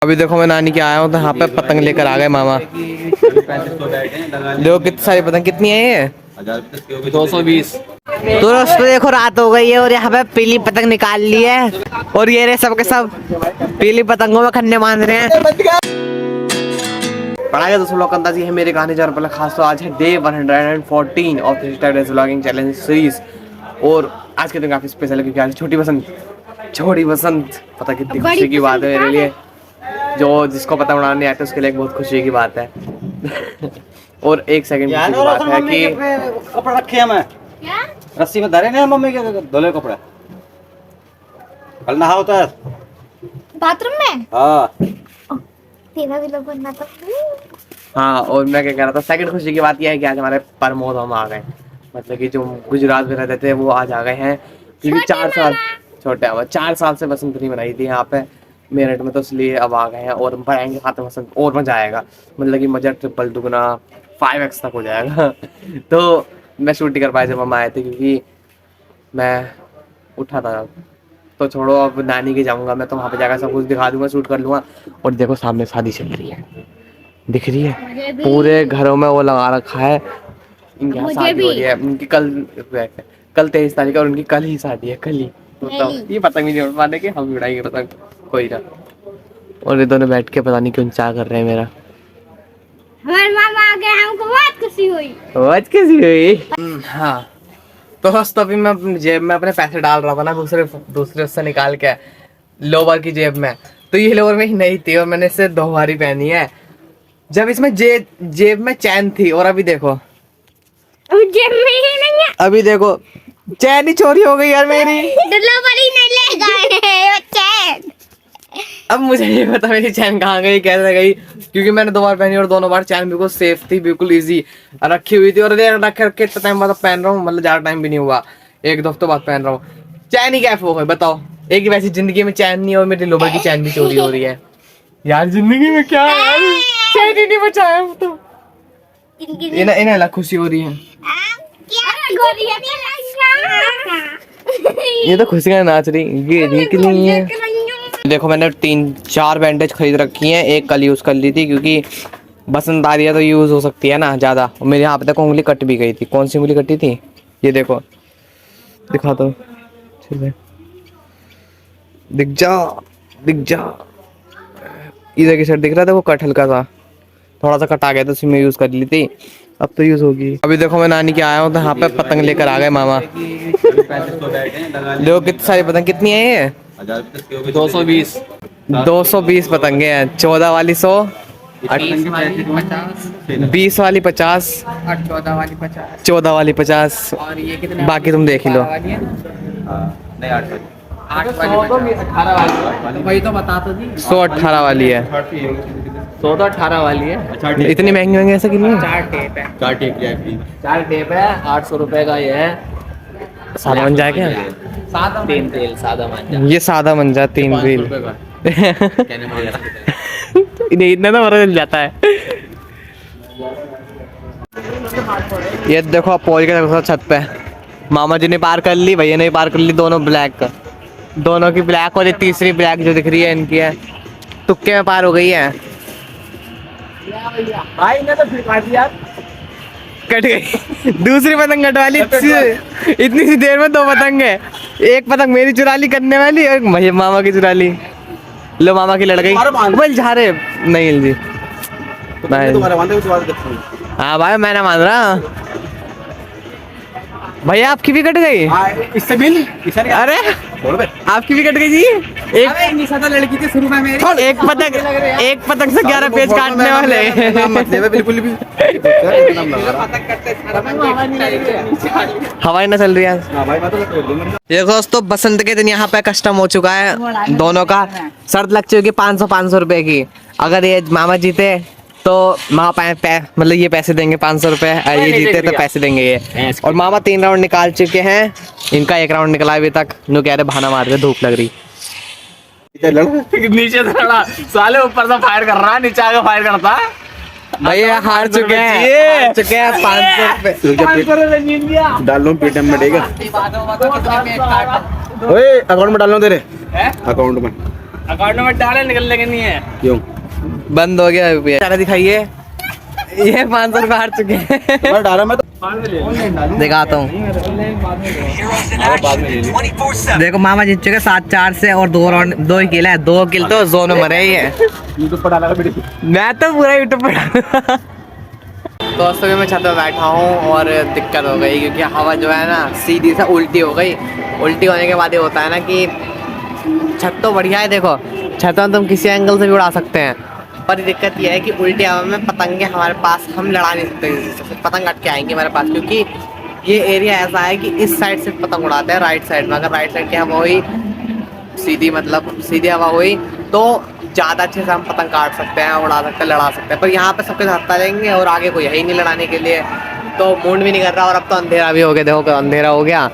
अभी देखो मैं नानी के आया हूँ तो यहाँ पे पतंग लेकर आ गए मामा। देखो कितनी सारी पतंग, कितनी है ये? 220। तो दोस्तों देखो रात हो गई है और यहाँ पे पीली पतंग निकाल ली है और ये रहे सब के सब पीली पतंगों में खन्ने मान रहे हैं। पढ़ा गया दोस्तों लोग अंदाजी है मेरे गाने जार पर खास। तो आज है day 114 of the vlogging challenge series और आज के दिन काफी स्पेशल है क्योंकि आज छोटी बसंत पता कितनी खुशी की बात है मेरे लिए। जो जिसको पता उड़ाने नहीं आता उसके लिए बहुत खुशी की बात है। और एक सेकंड की बात है कि कपड़ा रखे हैं मैं रस्सी में धरे नहीं मम्मी के धोले कपड़े कल नहा होता है बाथरूम में। हाँ तेरा भी लोग बनना था। हाँ और मैं क्या कह रहा था, सेकंड खुशी की बात यह है कि आज हमारे प्रमोद हम आ गए। मतलब कि जो गुजरात में रहते थे वो आज आ गए हैं क्योंकि 4 साल छोटे 4 साल से बसंत नहीं बनाई थी यहाँ पे मेरठ में, तो इसलिए अब आ गए हैं और बढ़ाएंगे खाते बसंत और मजा आएगा। मतलब कि मजा ट्रिपल दुगना 5x तक हो जाएगा। तो मैं शूट नहीं कर पाया जब हम आए थे क्योंकि मैं उठा था। तो छोड़ो अब नानी के जाऊंगा मैं तो वहाँ पे जाकर सब कुछ दिखा दूंगा, शूट कर लूंगा। और देखो सामने शादी चल रही है, दिख रही है पूरे घरों में वो लगा रखा है। इनकी यहाँ शादी हो रही है, उनकी कल 23 तारीख और उनकी कल ही शादी है, कल ही। तो ये पतंग भी नहीं उड़ पाने के, हम भी उड़ाएंगे पतंग कोई ना। और ये दोनों बैठ के पता नहीं क्यों चाह कर रहे हैं मेरा। हमारे मामा आ गए, हमको बहुत खुशी हुई। हाँ तो दोस्तों अभी मैं अपनी जेब में अपने पैसे डाल रहा था ना दूसरे उससे निकाल के लोवर की जेब में। तो ये लोवर में ही नहीं थी और मैंने इसे 2 बारी पहनी है। जब इसमें जेब में चैन थी और अभी देखो जेब में ही नहीं है। अभी देखो चैन ही चोरी हो गई यार मेरी। लोवर ही नहीं ले गए चैन। अब मुझे नहीं पता मेरी चैन कहाँ गई, कैसे गई, क्योंकि मैंने 2 बार पहनी और दोनों बार चैन बिल्कुल सेफ थी, बिल्कुल इजी रखी हुई थी। और रखे टाइम बाद पहन रहा हूँ, मतलब ज्यादा टाइम भी नहीं हुआ, 1 हफ्ते बाद पहन रहा हूँ। चैन ही गैप हो गई बताओ। एक वैसी जिंदगी में चैन नहीं और मेरी लोबर की चैन भी चोरी हो रही है यार। जिंदगी में क्या है, चैन ही नहीं बचाया तो इन्हें अलग खुशी हो रही है। ये तो खुशी का नाच रही है। देखो मैंने 3-4 बैंडेज खरीद रखी हैं, एक कल यूज कर ली थी क्योंकि बसंत आ रही है तो यूज हो सकती है ना ज्यादा। मेरे यहाँ पे तक उंगली कट भी गई थी। कौन सी उंगली कटी थी ये देखो, दिखा दो, दिख जा इधर की साइड दिख रहा था, वो कट हल्का सा थोड़ा सा कट आ गया था, उसी में यूज कर ली थी, अब तो यूज होगी। अभी देखो मैं नानी के आया हूँ तो यहाँ पे पतंग लेकर आ गए मामा। देखो कितनी सारी पतंग, कितनी है ये? 220 पतंगे हैं। 14 वाली 100, 20 वाली 50, 14 वाली 50 और ये कितने बाकी तुम देख ही लो। वही तो बता तो दी 118 वाली है, 118 वाली है। इतनी महंगी ऐसा कितनी? 4 टेप है 800 रुपए का। ये है सादा मंजा है क्या? 3 तेल सादा मंजा। ये सादा मंजा 3 रील नहीं इतना तो पता चल जाता है। ये देखो आप पहुंच गए छत पे। मामा जी ने पार कर ली, भैया ने पार कर ली, दोनों की ब्लैक और ये तीसरी ब्लैक जो दिख रही है इनकी है, तुक्के में पार हो गई है। भाई ने तो फिर काट दिया, कट गई। दूसरी पतंग कटवा ली इतनी सी देर में। 2 पतंग है, एक पतंग मेरी चुरा ली करने वाली और भैया मामा की चुरा ली। लो मामा की लड़ गई। बोल झारे नहीं जी, हाँ भाई मैं ना मान रहा। भैया आपकी भी कट गई इससे मिल अरे आपकी भी कट गई जी। एक लड़की थी शुरू में मेरी, एक पतंग से 11 पेज काटने वाले। बिल्कुल भी हवाई ना चल रही है। ये दोस्तों बसंत के दिन यहाँ पे कस्टम हो चुका है दोनों का। शर्त लग चुकी 500 रुपए की। अगर ये मामा जीते तो मामा मतलब ये पैसे देंगे 500 रुपए, ये जीते तो पैसे देंगे ये। और मामा 3 राउंड निकाल चुके हैं, इनका 1 राउंड निकला अभी तक। नो कह रहे बहाना मार रहे, धूप लग रही। नीचे से लड़ा साले, ऊपर से फायर कर रहा, नीचे आके फायर करता। भैया हार चुके हैं 500 रुपए। डाल लो पेटीएम में देगा। अकाउंट में डाल लो तेरे अकाउंट में। अकाउंट नंबर डाले निकलने के नहीं है। क्यों? बंद हो गया यूपीआई। सारा दिखाइए, ये 500 रुपये हार चुके हैं। मैं डाला मैं तो दिखाता हूँ, बाद में ले ली। देखो मामा जीत चुके 7-4 से, और 2 ही किल है, 2 किल तो जोन में मरे ही है। यूट्यूब पर डाला वीडियो। मैं तो पूरा यूट्यूब पर डाला। दोस्तों भी मैं छत पर बैठा हूँ और दिक्कत हो गई क्योंकि हवा जो है ना सीधी से उल्टी हो गई। उल्टी होने के बाद ये होता है ना कि छत तो बढ़िया है, देखो छत में तुम किसी एंगल से भी उड़ा सकते हैं, पर दिक्कत ये है कि उल्टी हवा में पतंगे हमारे पास हम लड़ा नहीं सकते, पतंग अटके आएंगे हमारे पास, क्योंकि ये एरिया ऐसा है कि इस साइड से पतंग उड़ाते हैं राइट साइड में। अगर राइट साइड की हवा हुई सीधी, मतलब सीधी हवा हुई तो ज़्यादा अच्छे से हम पतंग काट सकते हैं, उड़ा सकते हैं, लड़ा सकते हैं। पर यहाँ पे सबके साथ लेंगे और आगे कोई है ही नहीं लड़ाने के लिए, तो मूड भी नहीं कर रहा। और अब तो अंधेरा भी हो गया, देखो अंधेरा हो गया,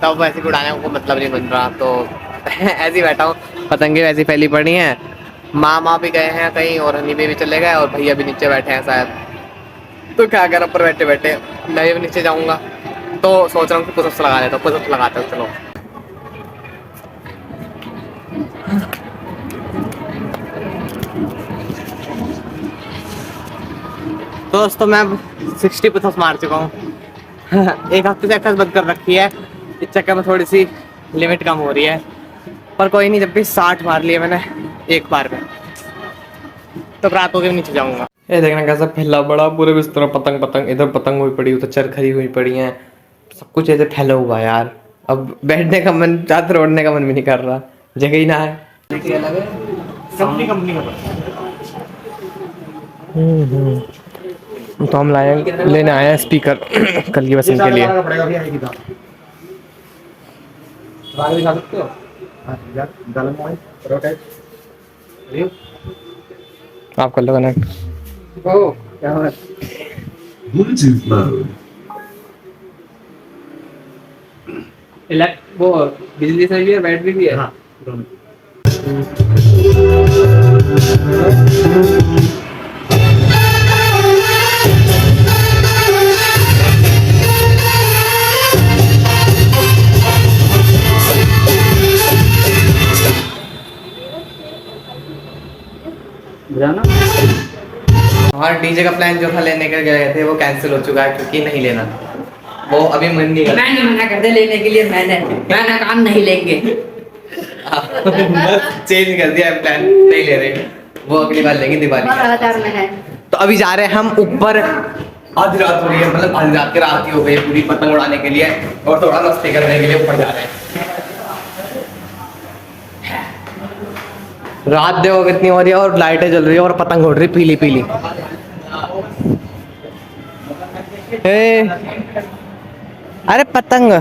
तब वैसे भी उड़ाने को मतलब नहीं बन रहा। तो ऐसे ही बैठा हूँ, पतंगे वैसी फैली पड़ी हैं। माँ भी गए हैं कहीं और हनी भी चले गए और भैया भी नीचे बैठे हैं शायद। तो क्या कर, ऊपर बैठे बैठे मैं भी नीचे जाऊँगा, तो सोच रहा हूँ कि पुशअप्स लगा लेता हूँ, पुशअप्स लगाते हो चलो। दोस्तों मैं 60 पुशअप्स मार चुका हूँ। एक हफ्ते से एक्सरसाइज बंद कर रखी है, इस चक्कर में थोड़ी सी लिमिट कम हो रही है, पर कोई नहीं, जब भी 60 मार लिए मैंने एक बार में, तो रात हो के नीचे जाऊंगा। ये देखना कैसा फैला बड़ा पूरे बिस्तर पतंग पतंग, इधर पतंग हुई पड़ी, उधर चरखरी हुई पड़ी हैं, सब कुछ ऐसे फैला हुआ है यार। अब बैठने का मन, चादर ओढ़ने का मन भी नहीं कर रहा, जगह ही ना है। कंपनी तो हम लेने आए हैं स्पीकर कल की बसंत के लिए। आप कर लो कनेक्ट। Bluetooth mode. वो बिजली से भी है, बैटरी भी है। हाँ, हमारा डीजे का प्लान जो था लेने के गए थे वो कैंसिल हो चुका है, क्योंकि नहीं लेना, वो अभी मन नहीं कर। मैंने मना कर दिया लेने के लिए, मैंने काम नहीं लेंगे। चेंज कर दिया प्लान, नहीं ले रहे, वो अगली बार लेंगे दिवाली में। में है तो अभी जा रहे हैं हम ऊपर, आधी रात हो रही है, मतलब आधी रात की रात ही हो गई पूरी, पतंग उड़ाने के लिए और थोड़ा मस्ती करने के लिए ऊपर जा रहे हैं। रात देखो कितनी हो रही है और लाइटें जल रही है और पतंग उड़ रही पीली पीली। अरे पतंग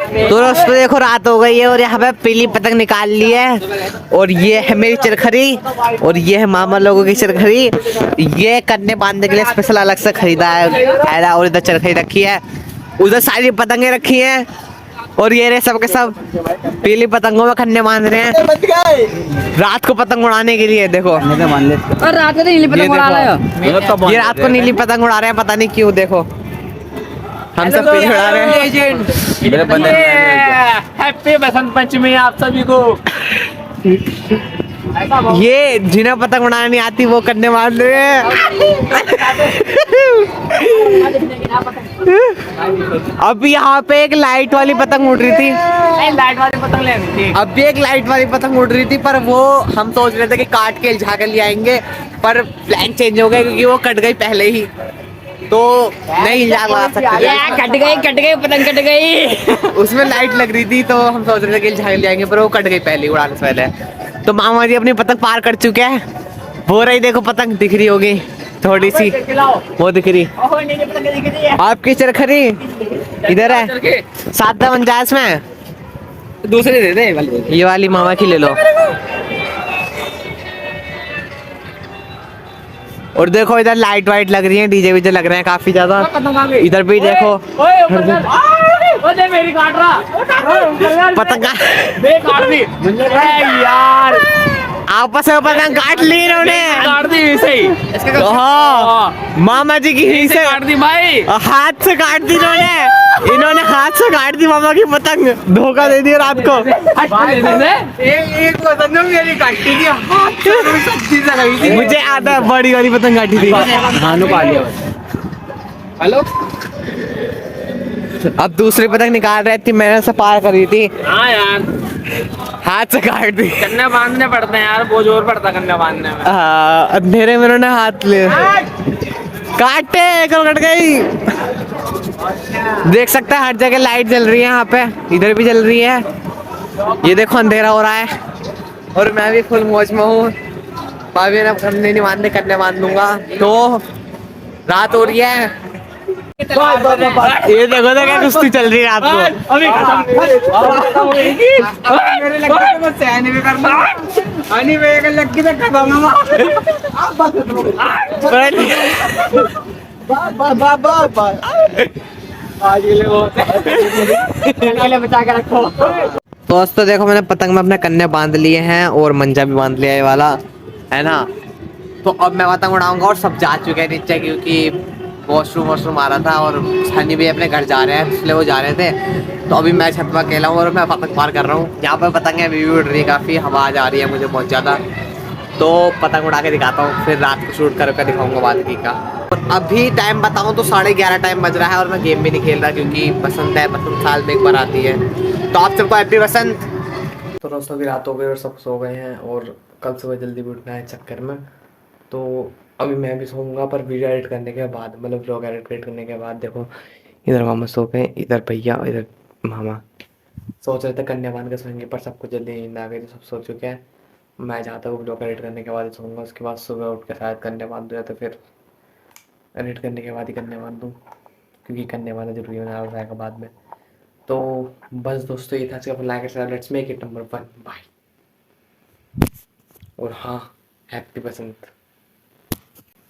तो दोस्तों देखो रात हो गई है और यहाँ पे पीली पतंग निकाल ली है, और ये है मेरी चरखरी और ये है मामा लोगों की चरखरी। ये कन्ने बांधने के लिए स्पेशल अलग से खरीदा है, और इधर चरखरी रखी है, उधर सारी पतंगे रखी हैं, और ये रहे सब के सब पीली पतंगों में कन्ने बांध रहे हैं रात को पतंग उड़ाने के लिए। देखो और रात को तो नीली पतंग उड़ा रहे हो। ये रात को नीली पतंग उड़ा रहे हैं, पता नहीं क्यों। देखो हम सब पीली उड़ा रहे हैं। हैप्पी बसंत पंचमी आप सभी को। ये जिन्हें पतंग उड़ाने नहीं आती वो कन्ने बांध रहे हैं। अब यहाँ पे एक लाइट वाली पतंग उड़ रही थी, लाइट वाली पतंग लेनी थी। अब भी एक लाइट वाली पतंग उड़ रही थी, पर वो हम सोच रहे थे कि काट के झाड़ कर ले आएंगे, पर प्लान चेंज हो गया क्योंकि वो कट गई पहले ही, तो नहीं लगा सकते। कट गई पतंग कट गई। उसमें लाइट लग रही थी तो हम सोच रहे थे कि झाड़ ले आएंगे, पर वो कट गई पहले उड़ाने से पहले। तो मामा जी अपनी पतंग पार कर चुके हैं, हो रही देखो पतंग दिख रही होगी थोड़ी सी, वो दिख रही। आपकी चरखरी इधर है, 7-49 में दूसरे दे दे, ये वाली मामा की ले लो। और देखो इधर लाइट वाइट लग रही है, डीजे वीजे लग रहे हैं काफी ज्यादा। इधर भी देखो मेरी काट रहा पतंग काट दी यार, आपस में पतंग काट ली इन्होंने, काट दी सही। हाँ मामा जी की ही से काट दी भाई, हाथ से काट दी इन्होंने। इन्होंने हाथ से काट दी मामा की पतंग, धोखा दे दिया रात को। एक पतंग मेरी काटी थी, हाथ से सच्ची से लगी थी। मुझे आता है, बड़ी वाली पतंग काटी थी। हानु पा लिया। हेलो, अब दूसरी पतंग निकाल रही थी, मैंने से पार करी थी, हाँ यार, हाथ से काट दी। कन्या बांधने पड़ते हैं यार, बहुत जोर पड़ता है कन्या बांधने में। अंधेरे में उन्होंने हाथ ले काटे, कट गई। देख सकता है हर जगह लाइट जल रही है, यहाँ पे इधर भी जल रही है। ये देखो अंधेरा हो रहा है और मैं भी फुल मौज में हूँ। भाभी ने कन्ने नहीं बांधने, कन्ने बांध दूंगा। तो रात हो रही है, ये देखो तो क्या कुश्ती चल रही है रात को। अभी मेरे लग के तो सहन भी करना, अनि मेरे लग के तो खत्म आज के लिए बचा के रखो। दोस्तों देखो मैंने पतंग में अपने कन्ने बांध लिए हैं और मंजा भी बांध लिया है वाला, है ना। तो अब मैं पतंग उड़ाऊंगा और सब जा चुके हैं नीचे, क्योंकि वॉशरूम आ रहा था और सनी भी अपने घर जा रहे हैं, इसलिए वो जा रहे थे। तो अभी मैं छत पर अकेला हूँ और मैं पतंग पार कर रहा हूँ। यहाँ पर पतंगें अभी भी उड़ रही है, काफ़ी हवा आ रही है मुझे बहुत ज़्यादा। तो पतंग उड़ा के दिखाता हूँ, फिर रात को शूट करके दिखाऊंगा बादगी का। और अभी टाइम बताऊँ तो 11:30 टाइम बज रहा है और मैं गेम भी नहीं खेल रहा, क्योंकि बसंत है, बसंत साल में एक बार आती है। तो आप सबको हैप्पी बसंत। तो दोस्तों अभी रात हो गई और सब सो गए हैं और कल सुबह जल्दी भी उठना है चक्कर में। तो अभी मैं भी सोऊंगा, पर वीडियो एडिट करने के बाद, मतलब ब्लॉग एडिट करने के बाद। देखो इधर मामा सो गए, इधर भैया, इधर मामा। सोच रहे थे कन्या बांध के सोएंगे, पर सबको जल्दी नींद आ गई तो सब सो चुके हैं। मैं चाहता हूँ ब्लॉग एडिट करने के बाद ही सोऊंगा, उसके बाद सुबह उठ के शायद कन्या बांध दूँ, या तो फिर एडिट करने के बाद ही कन्या बांध दूँ, क्योंकि कन्या बांधना जरूरी होने वाला है बाद में। तो बस दोस्तों ये था, like let's make it number 1 bye. और हाँ, हैप्पी बसंत।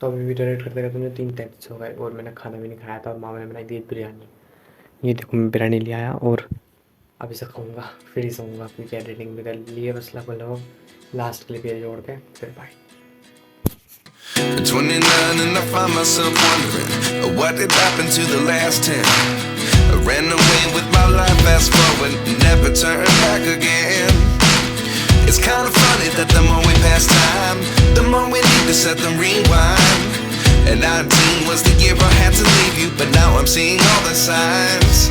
तो अभी वीडियो एडिट करते करते मुझे 3:33 हो गए और मैंने खाना भी नहीं खाया था और मामा ने बनाई थी बिरयानी। ये देखो मैं बिरयानी ले आया और अभी से खाऊंगा, फिर ही सोऊंगा, क्योंकि एडिटिंग भी कर ली है। बस लगभग लास्ट क्लिप ये जोड़ के फिर bye. 29 and I find myself wondering what did happen to the last 10. I ran away with my life, fast forward, never turn back again. It's kind of funny that the more we pass time, the more we need to set them rewind. And 19 was the year I had to leave you, but now I'm seeing all the signs.